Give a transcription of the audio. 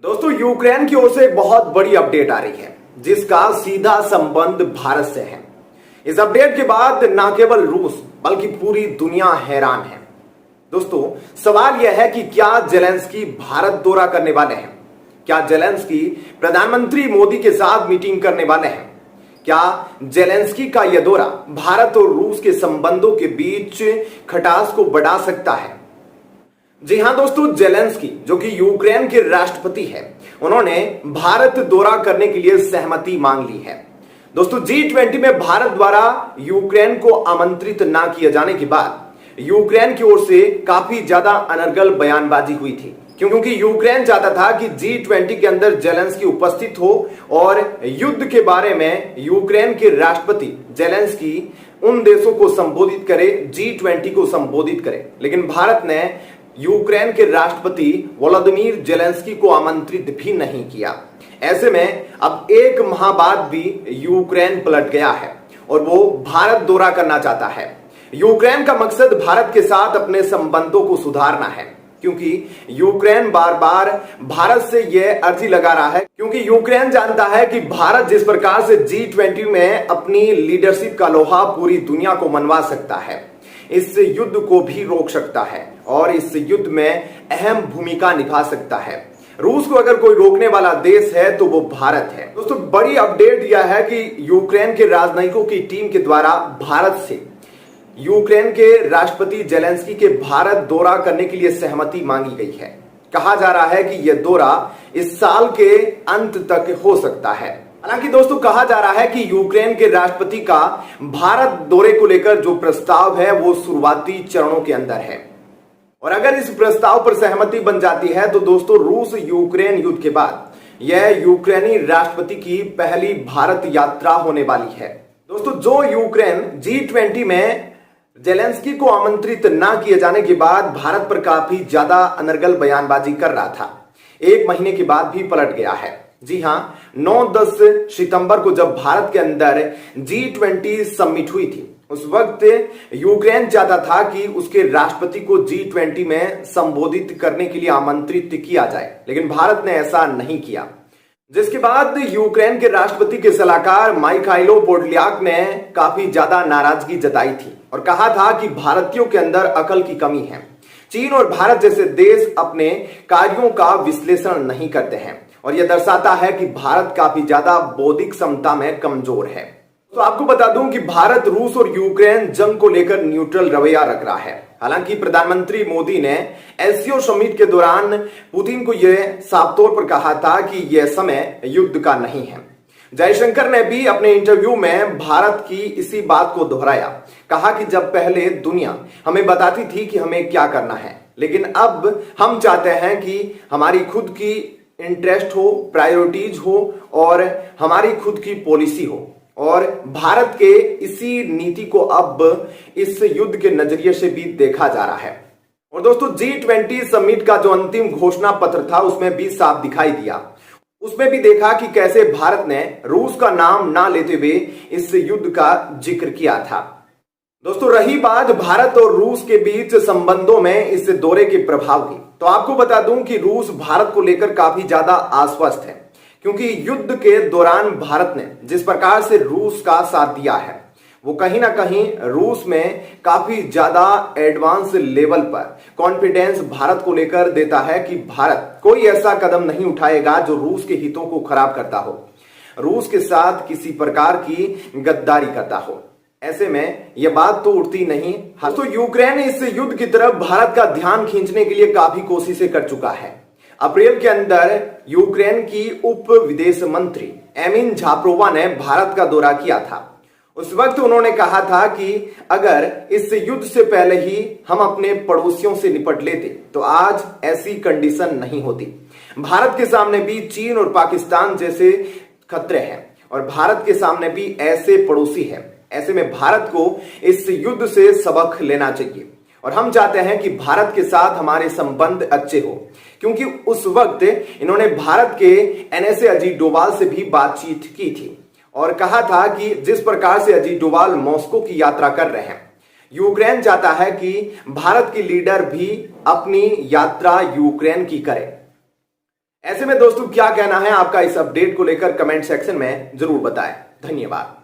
दोस्तों, यूक्रेन की ओर से एक बहुत बड़ी अपडेट आ रही है जिसका सीधा संबंध भारत से है। इस अपडेट के बाद न केवल रूस बल्कि पूरी दुनिया हैरान है। दोस्तों, सवाल यह है कि क्या जेलेंस्की भारत दौरा करने वाले हैं? क्या जेलेंस्की प्रधानमंत्री मोदी के साथ मीटिंग करने वाले हैं? क्या जेलेंस्की का यह दौरा भारत और रूस के संबंधों के बीच खटास को बढ़ा सकता है? जी हां दोस्तों, जेलेंस्की जो कि यूक्रेन के राष्ट्रपति है, उन्होंने भारत दौरा करने के लिए सहमति मांग ली है। दोस्तों, G20 में भारत द्वारा यूक्रेन को आमंत्रित ना किए जाने के बाद यूक्रेन की ओर से काफी ज्यादा अनर्गल बयानबाजी हुई थी, क्योंकि यूक्रेन चाहता था कि G20 के अंदर जेलेंस्की उपस्थित हो और युद्ध के बारे में यूक्रेन के राष्ट्रपति जेलेंस्की उन देशों को संबोधित करे, G20 को संबोधित करे। लेकिन भारत ने यूक्रेन के राष्ट्रपति वोलोदिमीर जेलेंस्की को आमंत्रित भी नहीं किया। ऐसे में अब एक माह बाद भी यूक्रेन पलट गया है और वो भारत दौरा करना चाहता है। यूक्रेन का मकसद भारत के साथ अपने संबंधों को सुधारना है, क्योंकि यूक्रेन बार बार भारत से यह अर्जी लगा रहा है, क्योंकि यूक्रेन जानता है कि भारत जिस प्रकार से G20 में अपनी लीडरशिप का लोहा पूरी दुनिया को मनवा सकता है, इस युद्ध को भी रोक सकता है और इस युद्ध में अहम भूमिका निभा सकता है। रूस को अगर कोई रोकने वाला देश है तो वो भारत है। दोस्तों, बड़ी अपडेट यह है कि यूक्रेन के राजनयिकों की टीम के द्वारा भारत से यूक्रेन के राष्ट्रपति जेलेंस्की के भारत दौरा करने के लिए सहमति मांगी गई है। कहा जा रहा है कि यह दौरा इस साल के अंत तक हो सकता है। हालांकि दोस्तों, कहा जा रहा है कि यूक्रेन के राष्ट्रपति का भारत दौरे को लेकर जो प्रस्ताव है वो शुरुआती चरणों के अंदर है, और अगर इस प्रस्ताव पर सहमति बन जाती है तो दोस्तों, रूस यूक्रेन युद्ध के बाद यह यूक्रेनी राष्ट्रपति की पहली भारत यात्रा होने वाली है। दोस्तों, जो यूक्रेन G20 में जेलेंस्की को आमंत्रित ना किए जाने के बाद भारत पर काफी ज्यादा अनर्गल बयानबाजी कर रहा था, एक महीने के बाद भी पलट गया है। जी हां, 9-10 सितंबर को जब भारत के अंदर G20 समिट हुई थी, उस वक्त यूक्रेन चाहता था कि उसके राष्ट्रपति को G20 में संबोधित करने के लिए आमंत्रित किया जाए, लेकिन भारत ने ऐसा नहीं किया। जिसके बाद यूक्रेन के राष्ट्रपति के सलाहकार माइखाइलो पोडोलियाक ने काफी ज्यादा नाराजगी जताई थी और कहा था कि भारतीयों के अंदर अकल की कमी है। चीन और भारत जैसे देश अपने कार्यों का विश्लेषण नहीं करते हैं और यह दर्शाता है कि भारत काफी ज्यादा बौद्धिक क्षमता में कमजोर है। तो आपको बता दूं कि भारत, रूस और यूक्रेन जंग को लेकर न्यूट्रल रवैया रख रहा है। हालांकि प्रधानमंत्री मोदी ने एससीओ समिट के दौरान पुतिन को यह साफ तौर पर कहा था कि यह समय युद्ध का नहीं है। जयशंकर ने भी अपने इंटरव्यू में भारत की इसी बात को दोहराया, कहा कि जब पहले दुनिया हमें बताती थी कि हमें क्या करना है, लेकिन अब हम चाहते हैं कि हमारी खुद की इंटरेस्ट हो, प्रायोरिटीज हो और हमारी खुद की पॉलिसी हो, और भारत के इसी नीति को अब इस युद्ध के नजरिए से भी देखा जा रहा है। और दोस्तों, G20 समिट का जो अंतिम घोषणा पत्र था उसमें भी साफ दिखाई दिया। उसमें भी देखा कि कैसे भारत ने रूस का नाम ना लेते हुए इस युद्ध का जिक्र किया था। दोस्तों, रही बात भारत और रूस के बीच संबंधों में इस दौरे के प्रभाव की, तो आपको बता दूं कि रूस भारत को लेकर काफी ज्यादा आश्वस्त है, क्योंकि युद्ध के दौरान भारत ने जिस प्रकार से रूस का साथ दिया है, वो कहीं ना कहीं रूस में काफी ज्यादा एडवांस लेवल पर कॉन्फिडेंस भारत को लेकर देता है कि भारत कोई ऐसा कदम नहीं उठाएगा जो रूस के हितों को खराब करता हो, रूस के साथ किसी प्रकार की गद्दारी करता हो। ऐसे में यह बात तो उठती नहीं। तो यूक्रेन इस युद्ध की तरफ भारत का ध्यान खींचने के लिए काफी कोशिशें कर चुका है। अप्रैल के अंदर यूक्रेन की उप विदेश मंत्री एमिन झाप्रोवा ने भारत का दौरा किया था। उस वक्त उन्होंने कहा था कि अगर इस युद्ध से पहले ही हम अपने पड़ोसियों से निपट लेते तो आज ऐसी कंडीशन नहीं होती। भारत के सामने भी चीन और पाकिस्तान जैसे खतरे हैं और भारत के सामने भी ऐसे पड़ोसी हैं। ऐसे में भारत को इस युद्ध से सबक लेना चाहिए और हम चाहते हैं कि भारत के साथ हमारे संबंध अच्छे हो, क्योंकि उस वक्त इन्होंने भारत के एनएसए अजीत डोभाल से भी बातचीत की थी और कहा था कि जिस प्रकार से अजीत डोभाल मॉस्को की यात्रा कर रहे हैं, यूक्रेन चाहता है कि भारत की लीडर भी अपनी यात्रा यूक्रेन की करे। ऐसे में दोस्तों क्या कहना है आपका इस अपडेट को लेकर कमेंट सेक्शन में जरूर बताएं। धन्यवाद।